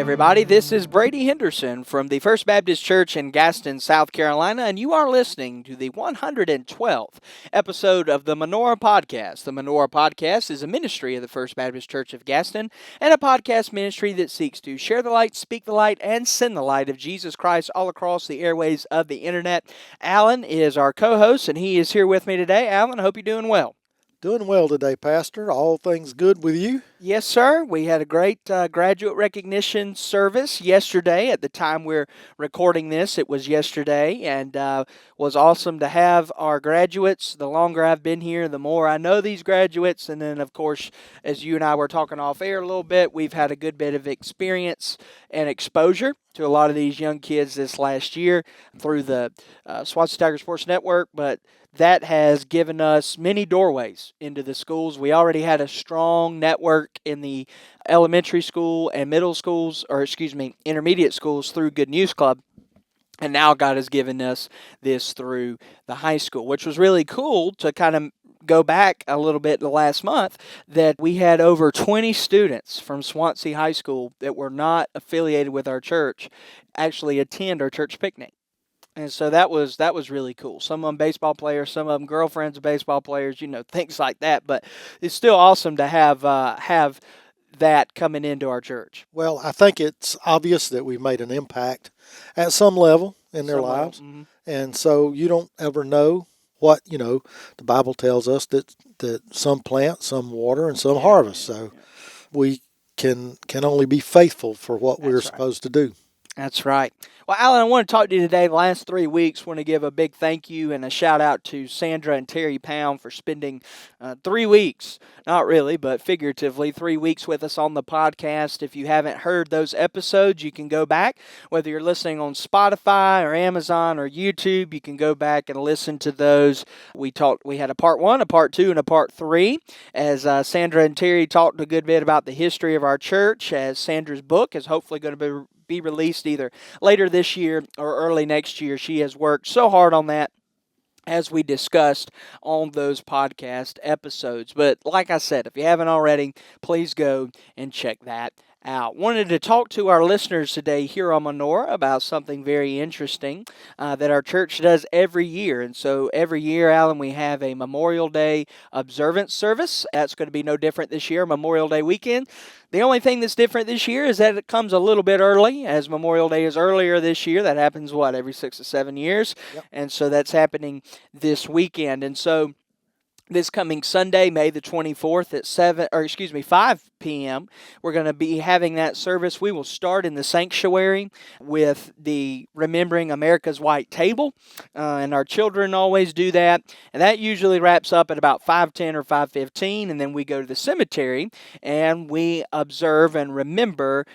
everybody. This is Brady Henderson from the First Baptist Church in Gaston, South Carolina, and you are listening to the 112th episode of the Menorah Podcast. The Menorah Podcast is a ministry of the First Baptist Church of Gaston and a podcast ministry that seeks to share the light, speak the light, and send the light of Jesus Christ all across the airways of the internet. Alan is our co-host, and he is here with me today. Alan, I hope you're doing well. Doing well today, Pastor. All things good with you? Yes, sir. We had a great graduate recognition service yesterday. At the time we're recording this, it was yesterday, and was awesome to have our graduates. The longer I've been here, the more I know these graduates. And then, of course, as you and I were talking off air a little bit, we've had a good bit of experience and exposure to a lot of these young kids this last year through the Swansea Tiger Sports Network, but that has given us many doorways into the schools. We already had a strong network in the elementary school and intermediate schools through Good News Club. And now God has given us this through the high school, which was really cool to kind of go back a little bit the last month, that we had over 20 students from Swansea High School that were not affiliated with our church actually attend our church picnic. And so that was really cool. Some of them baseball players, some of them girlfriends of baseball players, things like that. But it's still awesome to have that coming into our church. Well, I think it's obvious that we've made an impact at some level in their lives. Mm-hmm. And so you don't ever know what, the Bible tells us that some plant, some water, and some harvest. So we can only be faithful for what we're supposed to do. That's right. Well, Alan, I want to talk to you today. The last 3 weeks, I want to give a big thank you and a shout out to Sandra and Terry Pound for spending 3 weeks, not really, but figuratively, 3 weeks with us on the podcast. If you haven't heard those episodes, you can go back. Whether you're listening on Spotify or Amazon or YouTube, you can go back and listen to those. We had a part 1, a part 2, and a part 3, as Sandra and Terry talked a good bit about the history of our church, as Sandra's book is hopefully going to be released either later this year or early next year. She has worked so hard on that, as we discussed on those podcast episodes. But like I said, if you haven't already, please go and check that out. Wanted to talk to our listeners today here on Menorah about something very interesting that our church does every year. And so every year, Alan, we have a Memorial Day Observance service. That's going to be no different this year, Memorial Day weekend. The only thing that's different this year is that it comes a little bit early, as Memorial Day is earlier this year. That happens, every 6 to 7 years? Yep. And so that's happening this weekend. And so this coming Sunday, May the 24th at 5 p.m., we're going to be having that service. We will start in the sanctuary with the Remembering America's White Table, and our children always do that. And that usually wraps up at about 5:10 or 5:15, and then we go to the cemetery and we observe and remember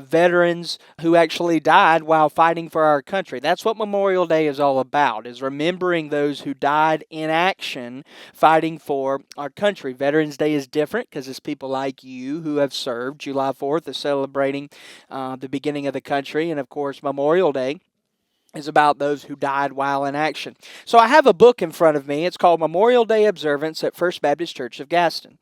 veterans who actually died while fighting for our country. That's what Memorial Day is all about, is remembering those who died in action fighting for our country. Veterans Day is different because it's people like you who have served. July 4th is celebrating the beginning of the country, and of course Memorial Day is about those who died while in action. So I have a book in front of me. It's called Memorial Day Observance at First Baptist Church of Gaston.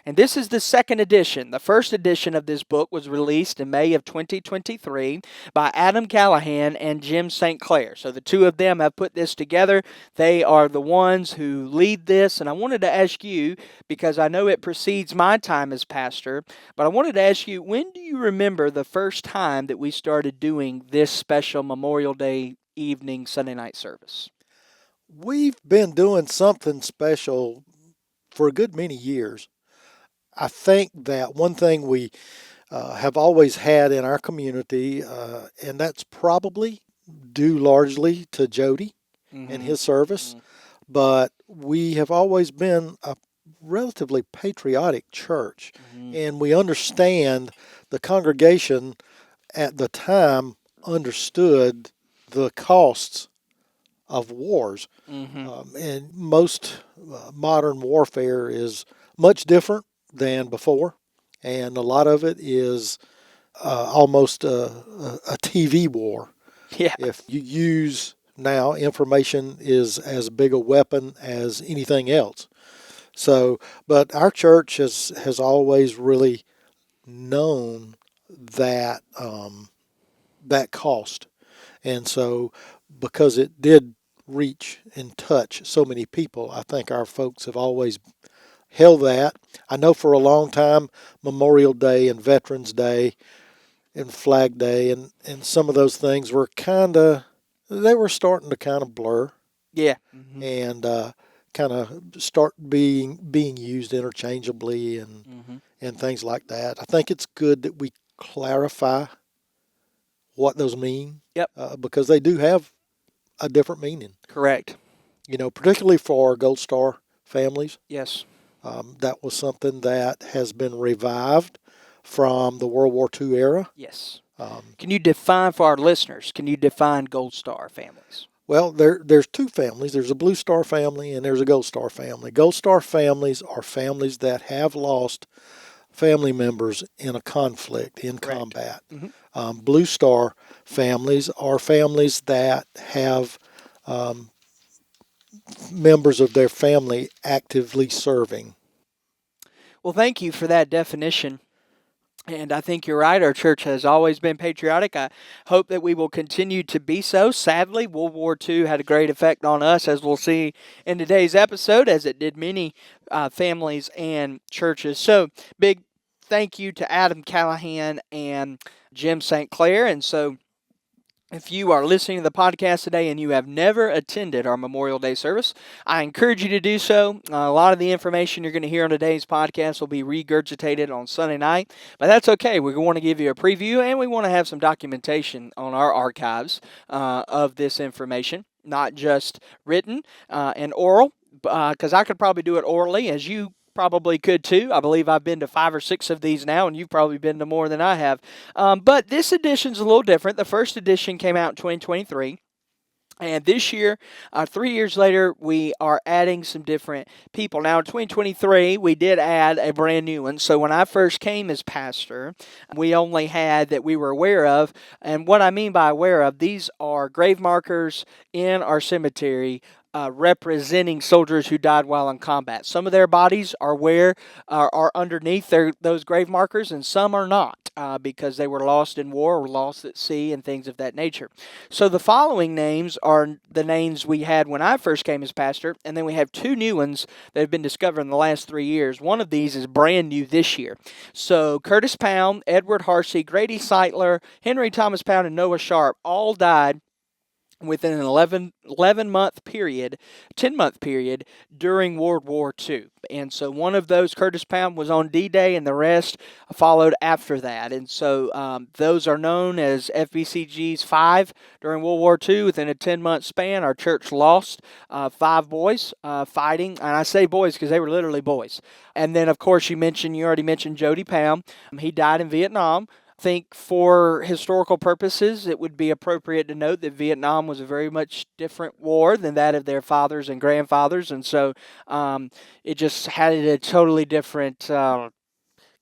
And this is the second edition. The first edition of this book was released in May of 2023 by Adam Callahan and Jim St. Clair. So the two of them have put this together. They are the ones who lead this. And I wanted to ask you, because I know it precedes my time as pastor, but I wanted to ask you, when do you remember the first time that we started doing this special Memorial Day evening Sunday night service? We've been doing something special for a good many years. I think that one thing we have always had in our community, and that's probably due largely to Jody and his service, but we have always been a relatively patriotic church, and we understand the congregation at the time understood the costs of wars. And most modern warfare is much different than before, and a lot of it is almost a TV war. Yeah. If you use now, information is as big a weapon as anything else. So, but our church has always really known that that cost. And so, because it did reach and touch so many people, I think our folks have always held that. I know for a long time, Memorial Day and Veterans Day and Flag Day and some of those things were they were starting to kind of blur Yeah. and kind of start being used interchangeably Hmm. and things like that. I think it's good that we clarify what those mean Yep. because they do have a different meaning. Correct. Particularly for Gold Star families. Yes. That was something that has been revived from the World War II era. Yes. Um, Can you define for our listeners? Can you define Gold Star families? well, there's two families. There's a Blue Star family and there's a Gold Star family. Gold Star families are families that have lost family members in a conflict, in Correct. combat. Hmm. Blue Star families are families that have um, members of their family actively serving. Well, thank you for that definition. And I think you're right. Our church has always been patriotic. I hope that we will continue to be so. Sadly, World War II had a great effect on us, as we'll see in today's episode, as it did many families and churches. So, big thank you to Adam Callahan and Jim St. Clair. And so, if you are listening to the podcast today and you have never attended our Memorial Day service, I encourage you to do so. A lot of the information you're going to hear on today's podcast will be regurgitated on Sunday night, but that's okay. We want to give you a preview and we want to have some documentation on our archives of this information, not just written and oral, because I could probably do it orally, as you probably could too. I believe I've been to 5 or 6 of these now, and you've probably been to more than I have. But this edition's a little different. The first edition came out in 2023. And this year, 3 years later, we are adding some different people. Now, in 2023, we did add a brand new one. So when I first came as pastor, we only had that we were aware of. And what I mean by aware of, these are grave markers in our cemetery representing soldiers who died while in combat. Some of their bodies are underneath those grave markers, and some are not because they were lost in war or lost at sea and things of that nature. So the following names are the names we had when I first came as pastor, and then we have 2 new ones that have been discovered in the last 3 years. One of these is brand new this year. So Curtis Pound, Edward Harsey, Grady Seitler, Henry Thomas Pound, and Noah Sharp all died within an 11-month period, 10-month period during World War II. And so one of those, Curtis Pound, was on D-Day, and the rest followed after that. And so those are known as FBCG's 5 during World War II. Within a 10-month span, our church lost 5 boys fighting. And I say boys because they were literally boys. And then, of course, you already mentioned Jody Pound. He died in Vietnam. Think for historical purposes, it would be appropriate to note that Vietnam was a very much different war than that of their fathers and grandfathers, and so it just had a totally different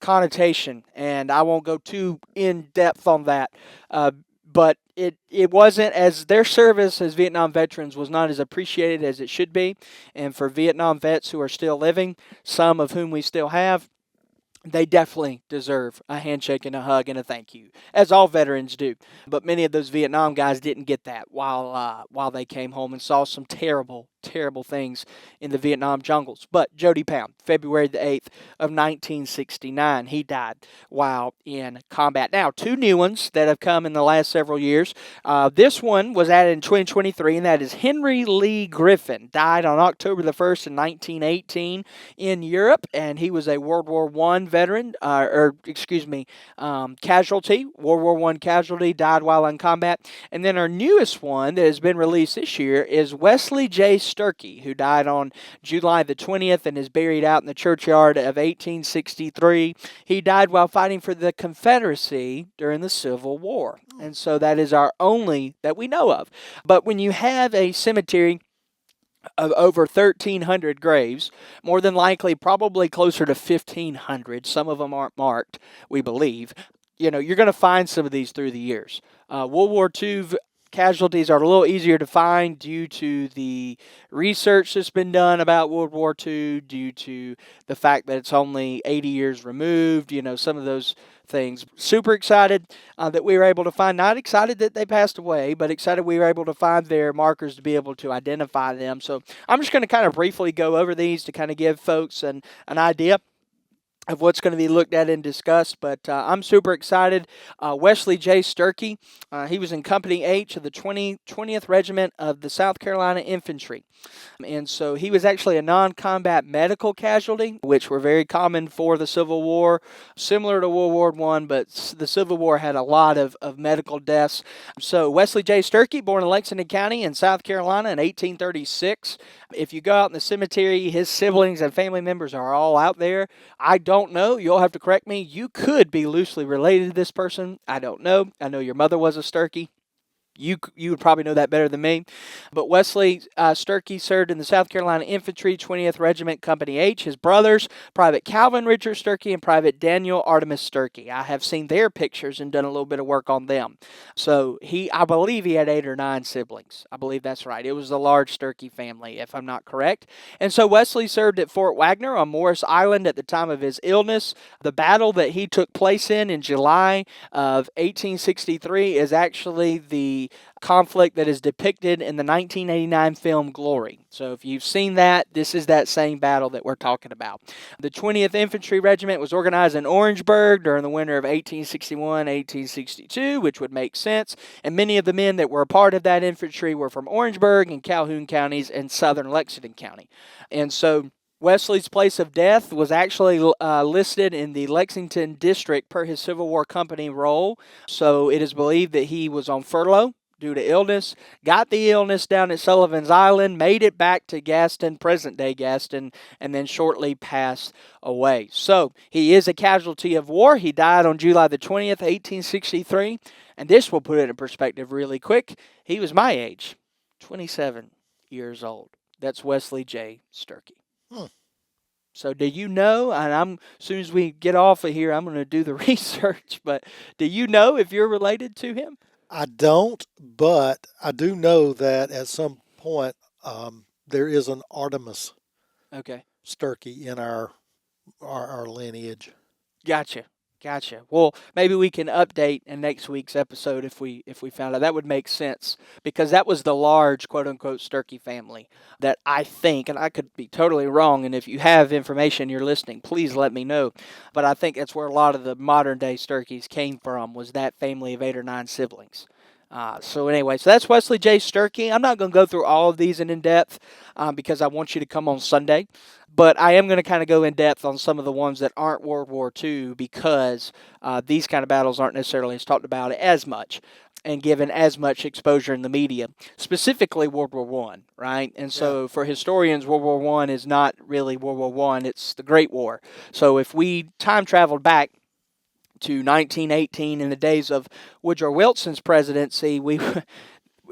connotation. And I won't go too in depth on that, but it wasn't as their service as Vietnam veterans was not as appreciated as it should be. And for Vietnam vets who are still living, some of whom we still have, they definitely deserve a handshake and a hug and a thank you, as all veterans do. But many of those Vietnam guys didn't get that while they came home and saw some terrible, terrible things in the Vietnam jungles. But Jody Pound, February the 8th of 1969, he died while in combat. Now, 2 new ones that have come in the last several years. This one was added in 2023, and that is Henry Lee Griffin. Died on October the 1st in 1918 in Europe, and he was a World War I veteran, casualty, World War I casualty, died while in combat. And then our newest one that has been released this year is Wesley J. Sturkey, who died on July the 20th and is buried out in the churchyard of 1863. He died while fighting for the Confederacy during the Civil War. And so that is our only that we know of. But when you have a cemetery of over 1,300 graves, more than likely probably closer to 1,500. Some of them aren't marked, we believe. You're going to find some of these through the years. World War II casualties are a little easier to find due to the research that's been done about World War II, due to the fact that it's only 80 years removed, some of those things. Super excited that we were able to find, not excited that they passed away, but excited we were able to find their markers to be able to identify them. So I'm just going to kind of briefly go over these to kind of give folks an idea of what's going to be looked at and discussed, but I'm super excited. Wesley J. Sturkey, he was in Company H of the 20th Regiment of the South Carolina Infantry. And so he was actually a non-combat medical casualty, which were very common for the Civil War, similar to World War I, but the Civil War had a lot of medical deaths. So Wesley J. Sturkey, born in Lexington County in South Carolina in 1836. If you go out in the cemetery, his siblings and family members are all out there. I don't know. You'll have to correct me. You could be loosely related to this person. I don't know. I know your mother was a Sturkey. You would probably know that better than me. But Wesley Sturkey served in the South Carolina Infantry, 20th Regiment, Company H. His brothers, Private Calvin Richard Sturkey and Private Daniel Artemis Sturkey. I have seen their pictures and done a little bit of work on them. So I believe he had 8 or 9 siblings. I believe that's right. It was a large Sturkey family, if I'm not correct. And so Wesley served at Fort Wagner on Morris Island at the time of his illness. The battle that he took place in July of 1863 is actually the conflict that is depicted in the 1989 film Glory. So if you've seen that, this is that same battle that we're talking about. The 20th Infantry Regiment was organized in Orangeburg during the winter of 1861-1862, which would make sense. And many of the men that were a part of that infantry were from Orangeburg and Calhoun counties and southern Lexington County. And so Wesley's place of death was actually listed in the Lexington district per his Civil War company roll. So it is believed that he was on furlough due to illness, got the illness down at Sullivan's Island, made it back to Gaston, present-day Gaston, and then shortly passed away. So he is a casualty of war. He died on July the 20th, 1863, and this will put it in perspective really quick. He was my age, 27 years old. That's Wesley J. Sturkey. So do you know, and as soon as we get off of here, I'm going to do the research, but do you know if you're related to him? I don't, but I do know that at some point there is an Artemis Okay. Sturkey in our lineage. Gotcha. Well, maybe we can update in next week's episode if we found out. That would make sense because that was the large quote unquote Sturkey family that I think, and I could be totally wrong. And if you have information you're listening, please let me know. But I think that's where a lot of the modern day Sturkeys came from, was that family of 8 or 9 siblings. So that's Wesley J. Sturkey. I'm not going to go through all of these in depth because I want you to come on Sunday. But I am going to kind of go in depth on some of the ones that aren't World War II because these kind of battles aren't necessarily talked about as much and given as much exposure in the media, specifically World War I, right? And so for historians, World War I is not really World War I, it's the Great War. So if we time traveled back to 1918 in the days of Woodrow Wilson's presidency,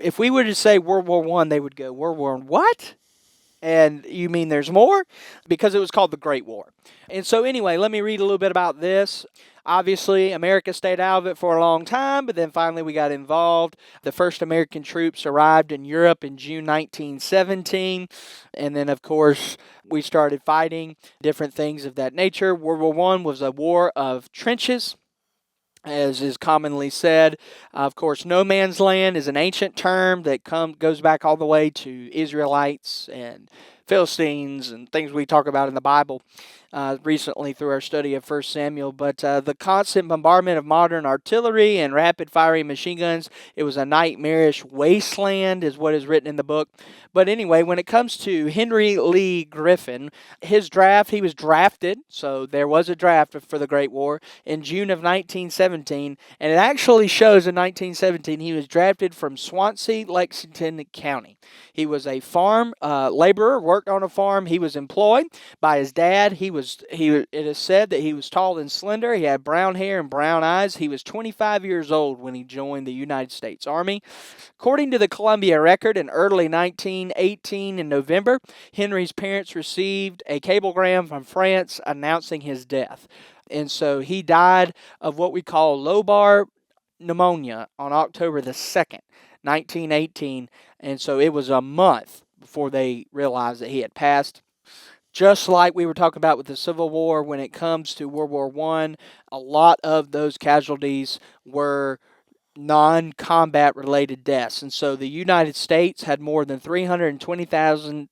if we were to say World War I, they would go, World War what? And you mean there's more? Because it was called the Great War. And so anyway, let me read a little bit about this. Obviously, America stayed out of it for a long time, but then finally we got involved. The first American troops arrived in Europe in June 1917. And then, of course, we started fighting different things of that nature. World War I was a war of trenches, as is commonly said. Of course, no man's land is an ancient term that goes back all the way to Israelites and Philistines and things we talk about in the Bible recently through our study of 1 Samuel. But the constant bombardment of modern artillery and rapid-firing machine guns, it was a nightmarish wasteland is what is written in the book. But anyway, when it comes to Henry Lee Griffin, his draft, he was drafted, so there was a draft for the Great War, in June of 1917, and it actually shows in 1917 he was drafted from Swansea, Lexington County. He was a farm laborer, worked on a farm. He was employed by his dad. It is said that he was tall and slender. He had brown hair and brown eyes. He was 25 years old when he joined the United States Army. According to the Columbia Record, in early 1918 in November, Henry's parents received a cablegram from France announcing his death. And so he died of what we call lobar pneumonia on October the 2nd, 1918. And so it was a month before they realized that he had passed. Just like we were talking about with the Civil War, when it comes to World War One, a lot of those casualties were non-combat related deaths. And so the United States had more than 320,000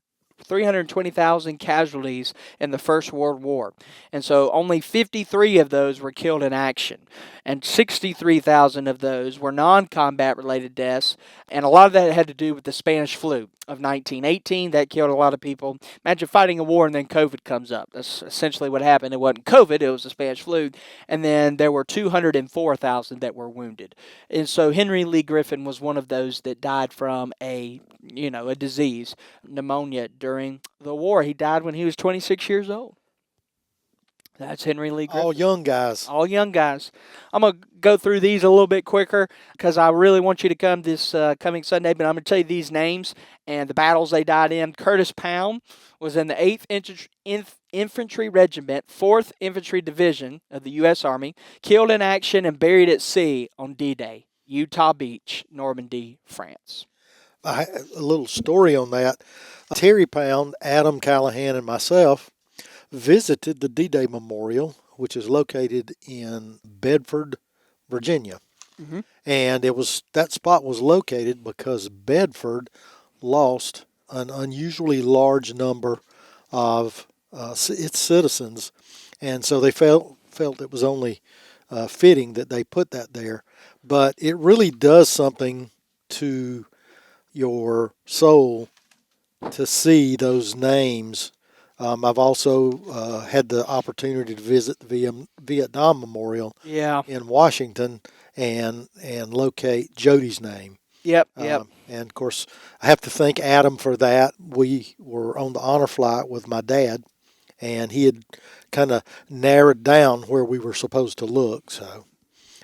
casualties in the First World War. And so only 53 of those were killed in action. And 63,000 of those were non combat related deaths. And a lot of that had to do with the Spanish flu of 1918. That killed a lot of people. Imagine fighting a war and then COVID comes up. That's essentially what happened. It wasn't COVID, it was the Spanish flu. And then there were 204,000 that were wounded. And so Henry Lee Griffin was one of those that died from a disease, pneumonia, during the war. He died when he was 26 years old. That's Henry Lee Griffin. All young guys. All young guys. I'm going to go through these a little bit quicker because I really want you to come this coming Sunday, but I'm going to tell you these names and the battles they died in. Curtis Pound was in the 8th Infantry Regiment, 4th Infantry Division of the U.S. Army, killed in action and buried at sea on D-Day, Utah Beach, Normandy, France. A little story on that. Terry Pound, Adam Callahan, and myself visited the D-Day Memorial, which is located in Bedford, Virginia. Mm-hmm. And that spot was located because Bedford lost an unusually large number of its citizens, and so they felt it was only fitting that they put that there. But it really does something to your soul to see those names. I've also had the opportunity to visit the Vietnam Memorial in Washington and locate Jody's name. Yep. And of course, I have to thank Adam for that. We were on the honor flight with my dad, and he had kind of narrowed down where we were supposed to look. So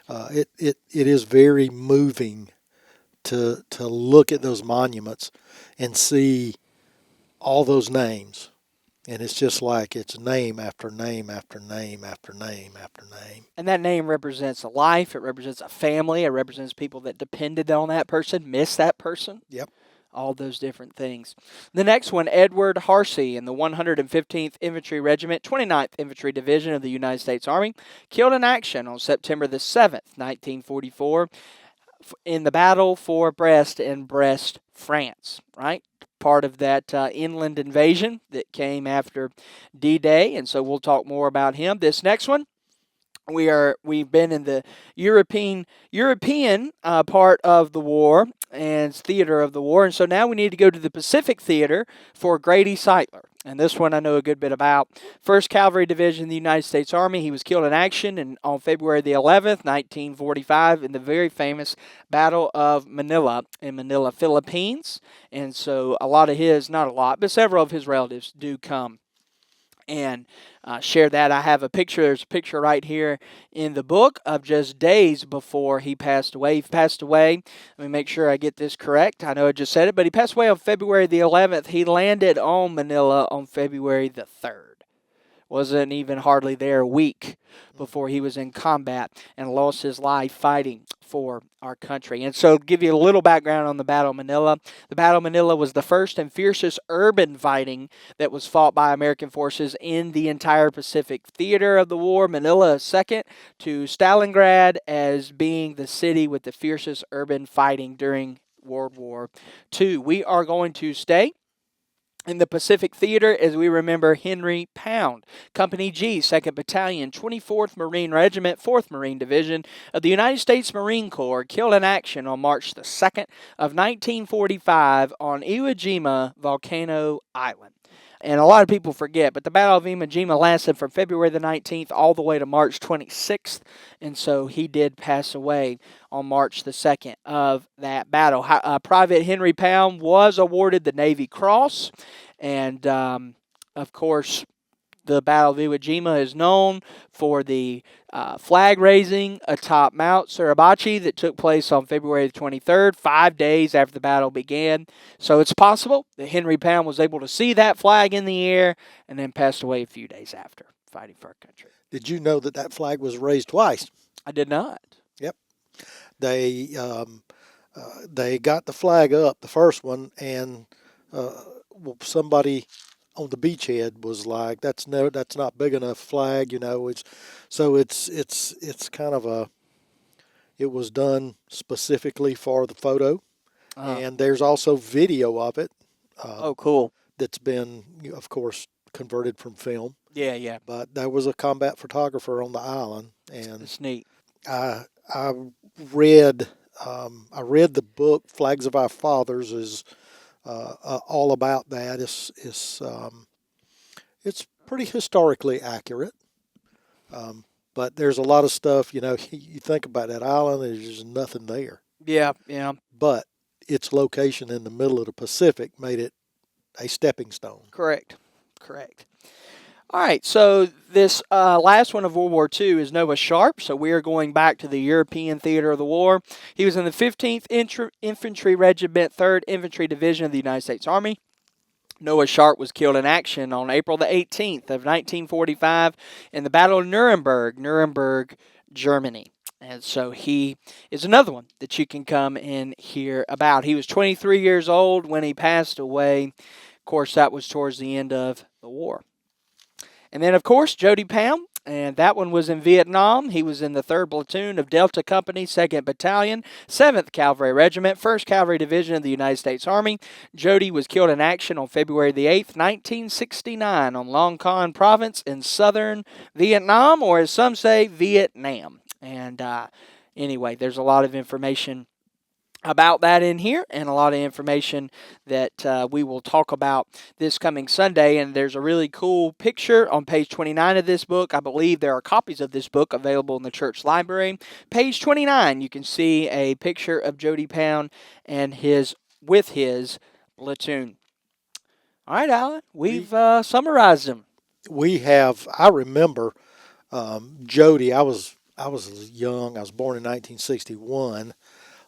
it is very moving to look at those monuments and see all those names. And it's just like it's name after name after name after name after name. And that name represents a life. It represents a family. It represents people that depended on that person, missed that person. Yep. All those different things. The next one, Edward Harsey in the 115th Infantry Regiment, 29th Infantry Division of the United States Army, killed in action on September the 7th, 1944, in the battle for Brest in Brest, France, right? Part of that inland invasion that came after D-Day, and so we'll talk more about him. This next one, we've been in the European part of the war and theater of the war, and so now we need to go to the Pacific Theater for Grady Seitler. And this one I know a good bit about. 1st Cavalry Division of the United States Army. He was killed in action on February the 11th, 1945, in the very famous Battle of Manila in Manila, Philippines. And so a lot of his, not a lot, but several of his relatives do come and share that. I have a picture. There's a picture right here in the book of just days before he passed away. He passed away. Let me make sure I get this correct. I know I just said it, but he passed away on February the 11th. He landed on Manila on February the 3rd. Wasn't even hardly there a week before he was in combat and lost his life fighting for our country. And so, to give you a little background on the Battle of Manila, the Battle of Manila was the first and fiercest urban fighting that was fought by American forces in the entire Pacific theater of the war. Manila is second to Stalingrad as being the city with the fiercest urban fighting during World War II. We are going to stay in the Pacific Theater as we remember Henry Pound, Company G, 2nd Battalion, 24th Marine Regiment, 4th Marine Division of the United States Marine Corps, killed in action on March the 2nd of 1945 on Iwo Jima Volcano Island. And a lot of people forget, but the Battle of Iwo Jima lasted from February the 19th all the way to March 26th, and so he did pass away on March the 2nd of that battle. Private Henry Pound was awarded the Navy Cross, and of course, the Battle of Iwo Jima is known for the flag raising atop Mount Suribachi that took place on February the 23rd, 5 days after the battle began. So it's possible that Henry Pound was able to see that flag in the air and then passed away a few days after fighting for our country. Did you know that flag was raised twice? I did not. Yep. They They got the flag up, the first one, and somebody on the beachhead was like, "That's no, that's not big enough flag," you know. It's kind of a. It was done specifically for the photo, Uh, and there's also video of it oh, um, cool. that's been, of course, converted from film. Yeah, yeah. But there was a combat photographer on the island, and It's neat. I I read I read the book Flags of Our Fathers is all about that. It's pretty historically accurate, but there's a lot of stuff. You know, you think about that island, there's just nothing there. Yeah, yeah. But its location in the middle of the Pacific made it a stepping stone. Correct. Correct. All right, so this last one of World War II is Noah Sharp. So we are going back to the European theater of the war. He was in the 15th Infantry Regiment, 3rd Infantry Division of the United States Army. Noah Sharp was killed in action on April the 18th of 1945 in the Battle of Nuremberg, Germany. And so he is another one that you can come and hear about. He was 23 years old when he passed away. Of course, that was towards the end of the war. And then, of course, Jody Pound, and that one was in Vietnam. He was in the 3rd Platoon of Delta Company, 2nd Battalion, 7th Cavalry Regiment, 1st Cavalry Division of the United States Army. Jody was killed in action on February the 8th, 1969, on Long Con Province in southern Vietnam, or as some say, Vietnam. And anyway, there's a lot of information about that in here, and a lot of information that we will talk about this coming Sunday. And there's a really cool picture on page 29 of this book. I believe there are copies of this book available in the church library. Page 29, you can see a picture of Jody Pound and his platoon. All right, Alan, we've summarized them. We have. I remember Jody. I was young. I was born in 1961.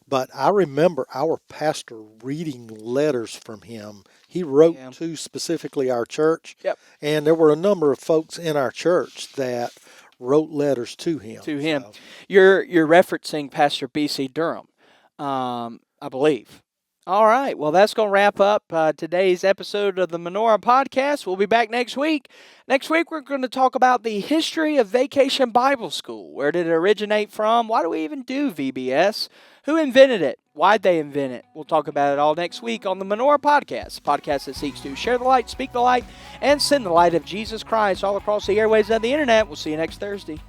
But I remember our pastor reading letters from him. He wrote Yeah. to specifically our church, Yep. and there were a number of folks in our church that wrote letters to him. To him. So, You're referencing Pastor B.C. Durham, I believe. All right. Well, that's going to wrap up today's episode of the Menorah podcast. We'll be back next week. Next week, we're going to talk about the history of Vacation Bible School. Where did it originate from? Why do we even do VBS? Who invented it? Why'd they invent it? We'll talk about it all next week on the Menorah podcast, a podcast that seeks to share the light, speak the light, and send the light of Jesus Christ all across the airways of the internet. We'll see you next Thursday.